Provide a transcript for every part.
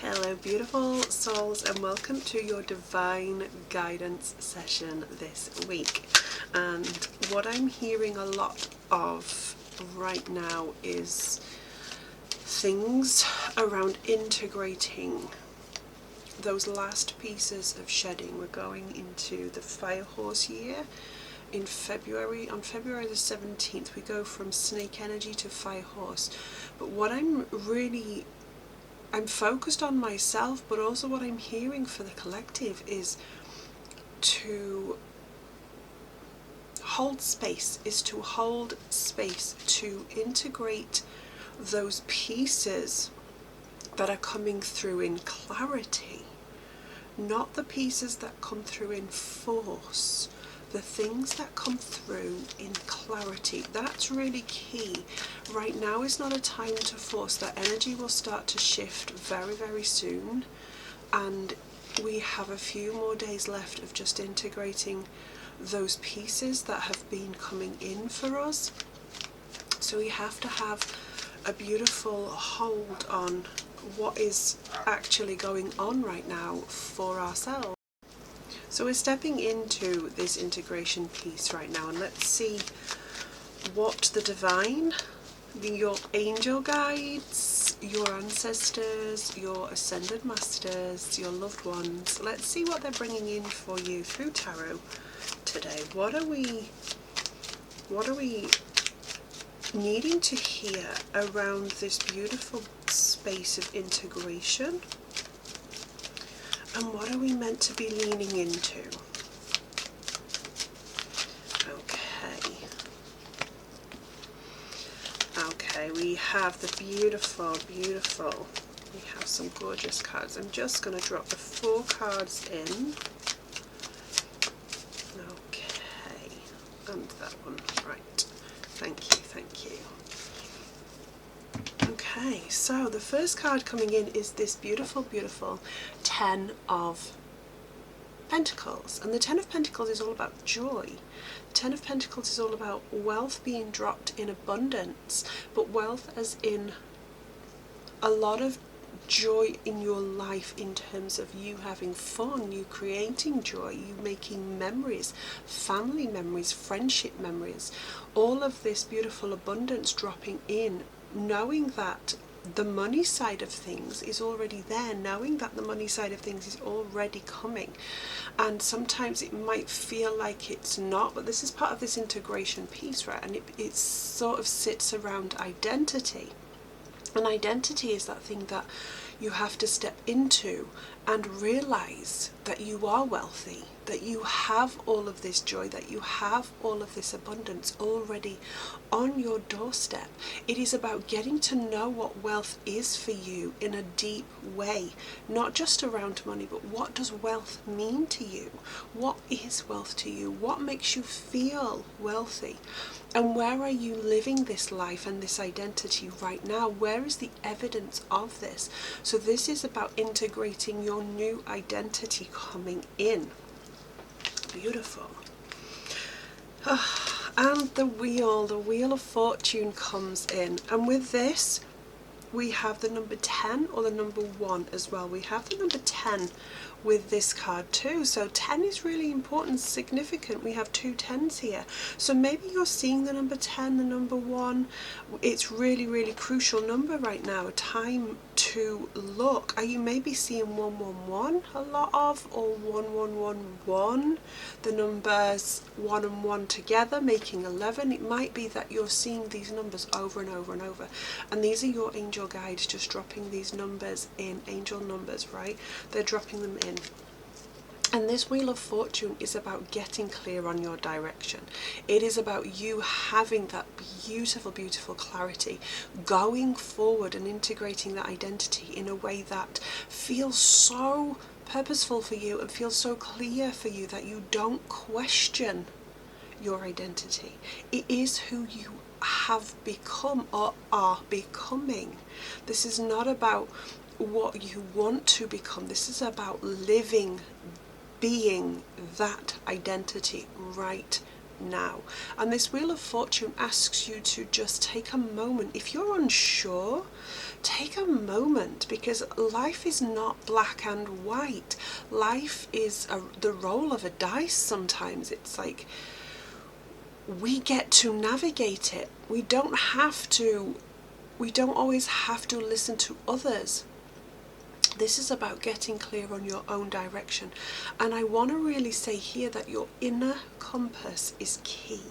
Hello beautiful souls, and welcome to your divine guidance session this week. And what I'm hearing a lot of right now is things around integrating those last pieces of shedding. We're going into the fire horse year in February. On February the 17th we go from snake energy to fire horse. But what I'm focused on myself, but also what I'm hearing for the collective is to hold space, to integrate those pieces that are coming through in clarity, not the pieces that come through in force. The things that come through in clarity, that's really key. Right now is not a time to force. That energy will start to shift very, very soon, and we have a few more days left of just integrating those pieces that have been coming in for us. So we have to have a beautiful hold on what is actually going on right now for ourselves. So we're stepping into this integration piece right now, and let's see what the divine, your angel guides, your ancestors, your ascended masters, your loved ones, let's see what they're bringing in for you through tarot today. What are we needing to hear around this beautiful space of integration? And what are we meant to be leaning into? Okay, we have the beautiful, we have some gorgeous cards. I'm just going to drop the 4 cards in. Okay, and that one, right. Thank you. Okay, so the first card coming in is this beautiful, beautiful 10 of Pentacles. And the 10 of Pentacles is all about joy. The 10 of Pentacles is all about wealth being dropped in abundance, but wealth as in a lot of joy in your life in terms of you having fun, you creating joy, you making memories, family memories, friendship memories, all of this beautiful abundance dropping in, knowing that the money side of things is already there, knowing that the money side of things is already coming. And sometimes it might feel like it's not, but this is part of this integration piece, right? And it sort of sits around identity. And identity is that thing that you have to step into and realize that you are wealthy, that you have all of this joy, that you have all of this abundance already on your doorstep. It is about getting to know what wealth is for you in a deep way, not just around money, but what does wealth mean to you? What is wealth to you? What makes you feel wealthy? And where are you living this life and this identity right now? Where is the evidence of this? So this is about integrating your new identity coming in. Beautiful. And the wheel of fortune comes in. And with this, we have the number 10 or the number 1 as well. We have the number 10 with this card too. So 10 is really important, significant. We have 2 10s here. So maybe you're seeing the number 10, the number 1. It's really, really crucial number right now, a time to look. Are you maybe seeing 111 a lot of, or 1111? The numbers 1 and 1 together making 11. It might be that you're seeing these numbers over and over and over. And these are your angel guides just dropping these numbers in, angel numbers, right? They're dropping them in. And this wheel of fortune is about getting clear on your direction. It is about you having that beautiful, beautiful clarity, going forward and integrating that identity in a way that feels so purposeful for you and feels so clear for you that you don't question your identity. It is who you have become or are becoming. This is not about what you want to become. This is about living, being that identity right now. And this Wheel of Fortune asks you to just take a moment. If you're unsure, take a moment, because life is not black and white. Life is the roll of a dice sometimes. It's like we get to navigate it. We don't always have to listen to others. This is about getting clear on your own direction. And I want to really say here that your inner compass is key.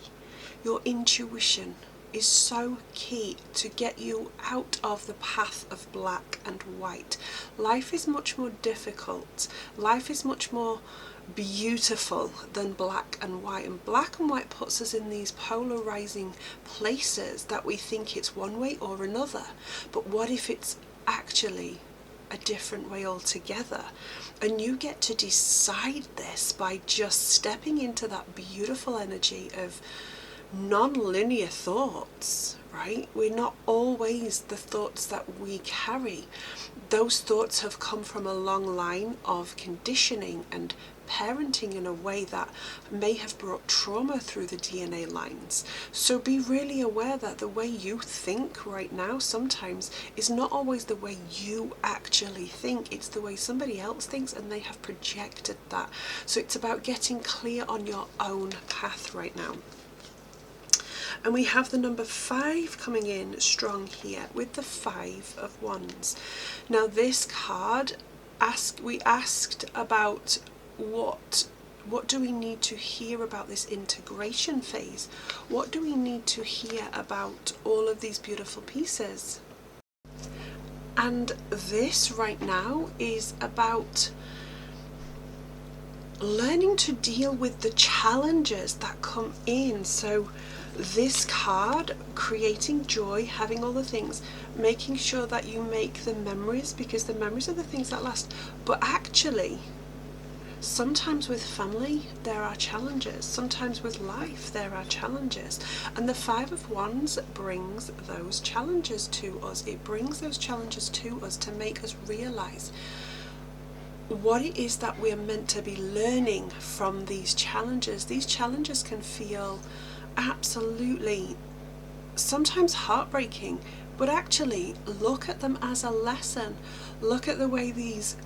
Your intuition is so key to get you out of the path of black and white. Life is much more difficult. Life is much more beautiful than black and white. And black and white puts us in these polarizing places that we think it's one way or another. But what if it's actually a different way altogether? And you get to decide this by just stepping into that beautiful energy of non-linear thoughts, right? We're not always the thoughts that we carry. Those thoughts have come from a long line of conditioning and parenting in a way that may have brought trauma through the DNA lines. So be really aware that the way you think right now sometimes is not always the way you actually think. It's the way somebody else thinks, and they have projected that. So it's about getting clear on your own path right now. And we have the number 5 coming in strong here with the 5 of Wands. Now this card, we asked about what do we need to hear about this integration phase? What do we need to hear about all of these beautiful pieces? And this right now is about learning to deal with the challenges that come in. So this card, creating joy, having all the things, making sure that you make the memories, because the memories are the things that last. But actually, sometimes with family there are challenges, sometimes with life there are challenges, and the 5 of Wands brings those challenges to us. It brings those challenges to us to make us realize what it is that we're meant to be learning from these challenges. These challenges can feel absolutely sometimes heartbreaking, but actually look at them as a lesson. Look at the way these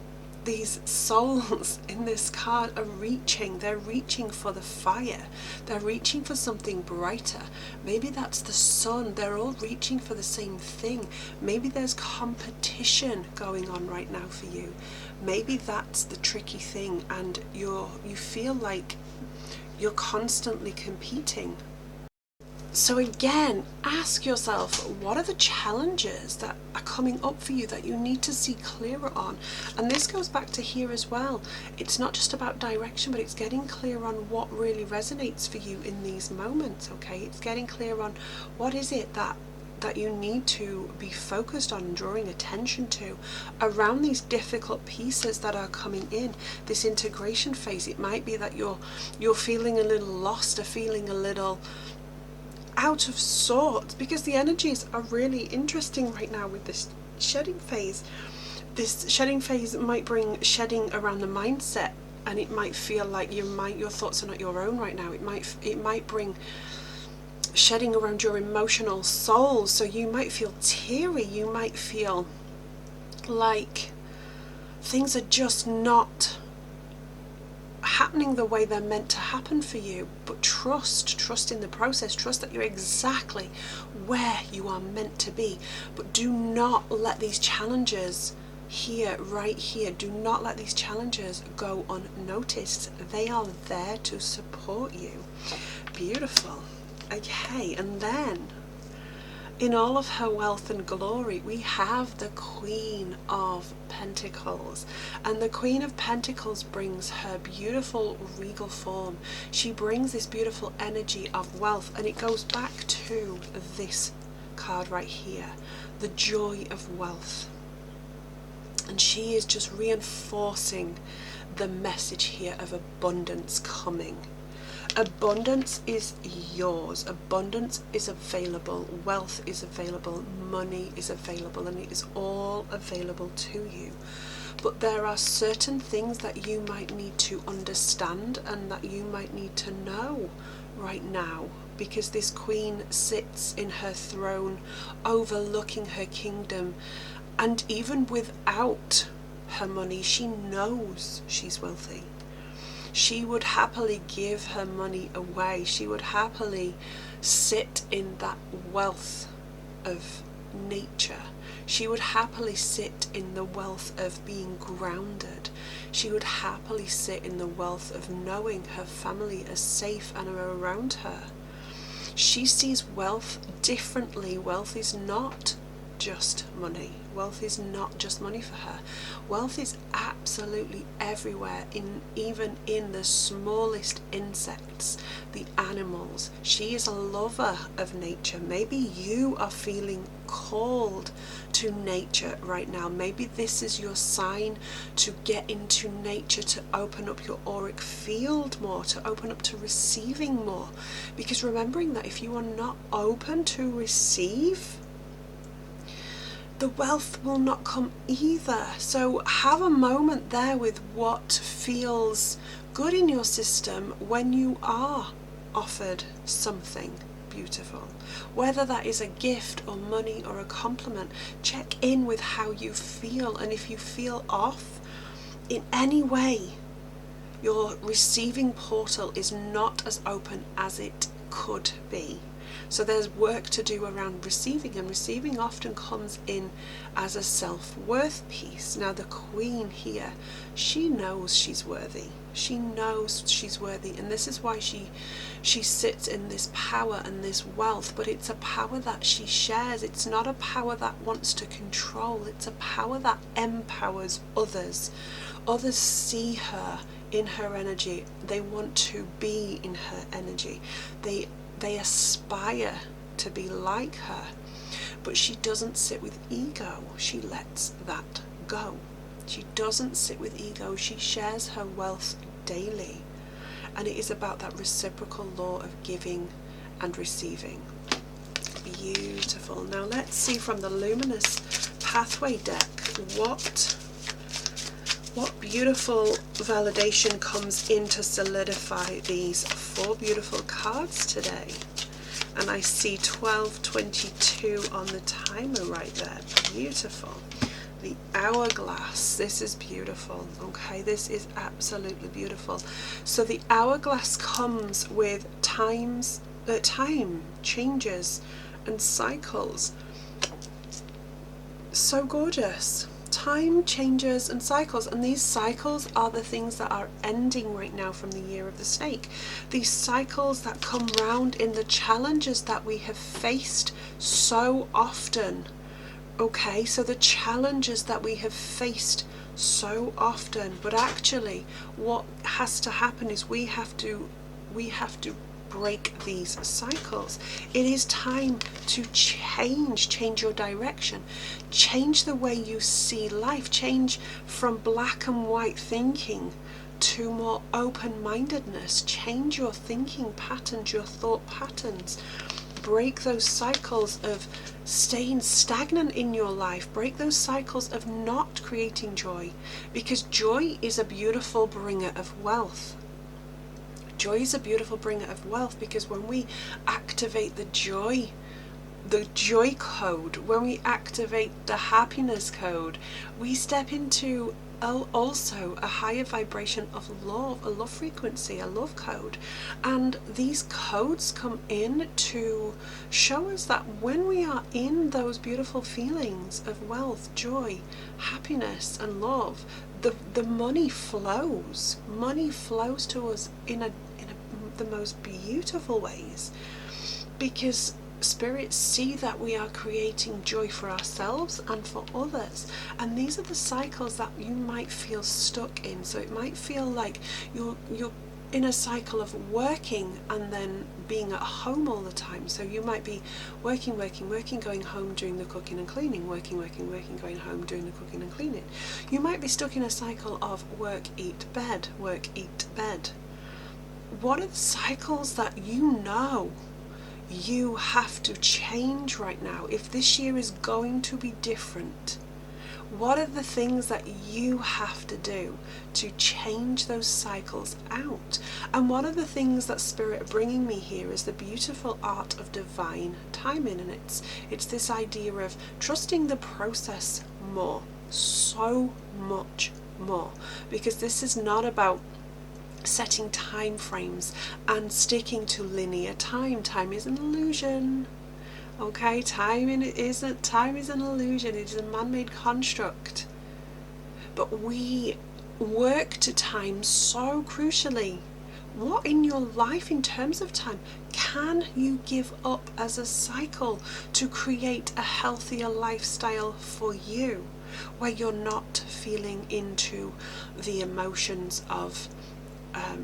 souls in this card are reaching. They're reaching for the fire. They're reaching for something brighter. Maybe that's the sun. They're all reaching for the same thing. Maybe there's competition going on right now for you. Maybe that's the tricky thing, and you feel like you're constantly competing. So again, ask yourself, what are the challenges that are coming up for you that you need to see clearer on? And this goes back to here as well. It's not just about direction, but it's getting clear on what really resonates for you in these moments, okay? It's getting clear on what is it that you need to be focused on and drawing attention to around these difficult pieces that are coming in this integration phase. It might be that you're feeling a little lost, or feeling a little out of sorts, because the energies are really interesting right now with this shedding phase. This shedding phase might bring shedding around the mindset, and it might feel like your thoughts are not your own right now. It might bring shedding around your emotional soul. So you might feel teary, you might feel like things are just not happening the way they're meant to happen for you. But trust in the process. Trust that you're exactly where you are meant to be. But do not let these challenges right here, do not let these challenges go unnoticed. They are there to support you. Beautiful. Okay, and then in all of her wealth and glory, we have the Queen of Pentacles. And the Queen of Pentacles brings her beautiful regal form. She brings this beautiful energy of wealth, and it goes back to this card right here, the joy of wealth. And she is just reinforcing the message here of abundance coming. Abundance is yours. Abundance is available. Wealth is available. Money is available, and it is all available to you. But there are certain things that you might need to understand and that you might need to know right now, because this queen sits in her throne overlooking her kingdom, And even without her money, she knows she's wealthy. She would happily give her money away. She would happily sit in that wealth of nature. She would happily sit in the wealth of being grounded. She would happily sit in the wealth of knowing her family is safe and are around her. She sees wealth differently. Wealth is not just money. Wealth is not just money for her. Wealth is absolutely everywhere, even in the smallest insects, the animals. She is a lover of nature. Maybe you are feeling called to nature right now. Maybe this is your sign to get into nature, to open up your auric field more, to open up to receiving more. Because remembering that if you are not open to receive, the wealth will not come either. So have a moment there with what feels good in your system when you are offered something beautiful. Whether that is a gift or money or a compliment, check in with how you feel. And if you feel off in any way, your receiving portal is not as open as it could be. So there's work to do around receiving, and receiving often comes in as a self-worth piece. Now the Queen here, she knows she's worthy. She knows she's worthy, and this is why she sits in this power and this wealth, but it's a power that she shares. It's not a power that wants to control. It's a power that empowers others. Others see her in her energy. They want to be in her energy. They aspire to be like her, but she doesn't sit with ego. She lets that go. She doesn't sit with ego. She shares her wealth daily, and it is about that reciprocal law of giving and receiving. Beautiful. Now let's see from the Luminous Pathway deck what beautiful validation comes in to solidify these 4 beautiful cards today. And I see 12:22 on the timer right there. Beautiful. The Hourglass. This is beautiful. Okay, this is absolutely beautiful. So the Hourglass comes with time changes and cycles. So gorgeous. Time changes and cycles, and these cycles are the things that are ending right now from the Year of the Snake. These cycles that come round in the challenges that we have faced so often. Okay, so the challenges that we have faced so often, but actually what has to happen is we have to break these cycles. It is time to change your direction, change the way you see life, change from black and white thinking to more open-mindedness, change your thinking patterns, your thought patterns. Break those cycles of staying stagnant in your life. Break those cycles of not creating joy, because joy is a beautiful bringer of wealth. Joy is a beautiful bringer of wealth, because when we activate the joy code, when we activate the happiness code, we step into also a higher vibration of love, a love frequency, a love code. And these codes come in to show us that when we are in those beautiful feelings of wealth, joy, happiness and love, the money flows. Money flows to us in the most beautiful ways, because spirits see that we are creating joy for ourselves and for others. And these are the cycles that you might feel stuck in. So it might feel like you're in a cycle of working and then being at home all the time. So you might be working, going home, doing the cooking and cleaning, working, going home, doing the cooking and cleaning. You might be stuck in a cycle of work, eat, bed, work, eat, bed. What are the cycles that you have to change right now? If this year is going to be different, What are the things that you have to do to change those cycles out? And one of the things that Spirit are bringing me here is the beautiful art of divine timing, and it's this idea of trusting the process more, so much more, because this is not about setting time frames and sticking to linear time. Time is an illusion. Okay, time is an illusion. It is a man-made construct. But we work to time so crucially. What in your life in terms of time can you give up as a cycle to create a healthier lifestyle for you, where you're not feeling into the emotions of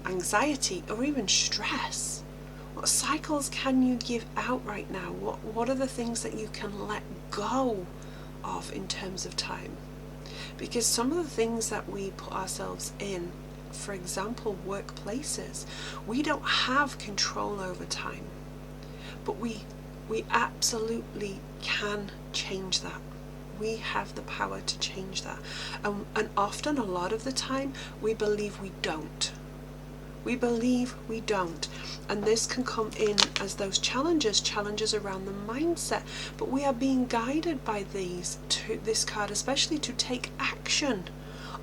anxiety or even stress? What cycles can you give out right now? What are the things that you can let go of in terms of time? Because some of the things that we put ourselves in, for example, workplaces, we don't have control over time, but we absolutely can change that. We have the power to change that, and often, a lot of the time, we believe we don't. We believe we don't, and this can come in as those challenges around the mindset, but we are being guided by this card especially, to take action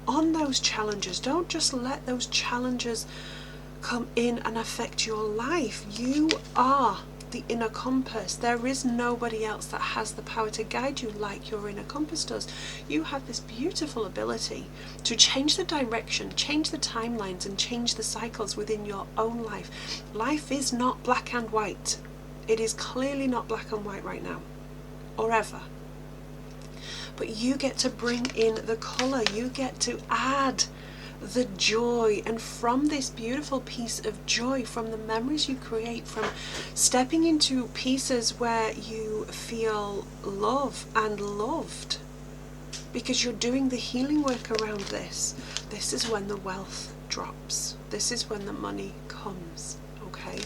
on those challenges. Don't just let those challenges come in and affect your life. You are the inner compass. There is nobody else that has the power to guide you like your inner compass does. You have this beautiful ability to change the direction, change the timelines, and change the cycles within your own life. Life is not black and white. It is clearly not black and white right now, or ever. But you get to bring in the colour, you get to add the joy, and from this beautiful piece of joy, from the memories you create, from stepping into pieces where you feel love and loved, because you're doing the healing work around this is when the wealth drops. This is when the money comes. Okay,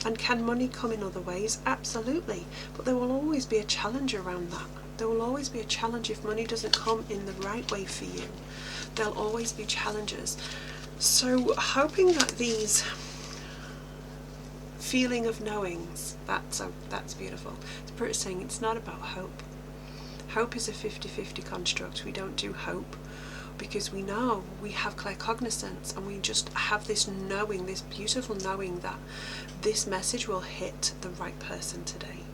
and can money come in other ways? Absolutely, but there will always be a challenge around that. There will always be a challenge if money doesn't come in the right way for you. There'll always be challenges. So hoping that these feeling of knowings, that's beautiful. Spirit is saying it's not about hope. Hope is a 50-50 construct. We don't do hope because we know, we have claircognizance, and we just have this knowing, this beautiful knowing that this message will hit the right person today.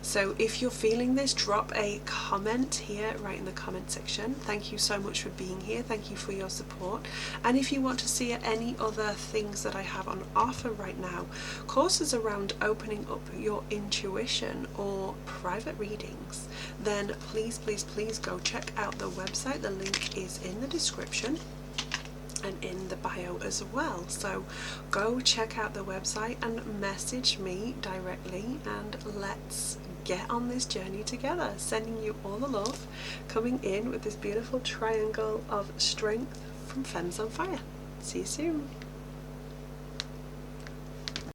So if you're feeling this, drop a comment here right in the comment section. Thank you so much for being here. Thank you for your support. And if you want to see any other things that I have on offer right now, courses around opening up your intuition or private readings, then please go check out the website. The link is in the description and in the bio as well. So go check out the website and message me directly, and let's get on this journey together. Sending you all the love, coming in with this beautiful triangle of strength from Femmes on Fire. See you soon.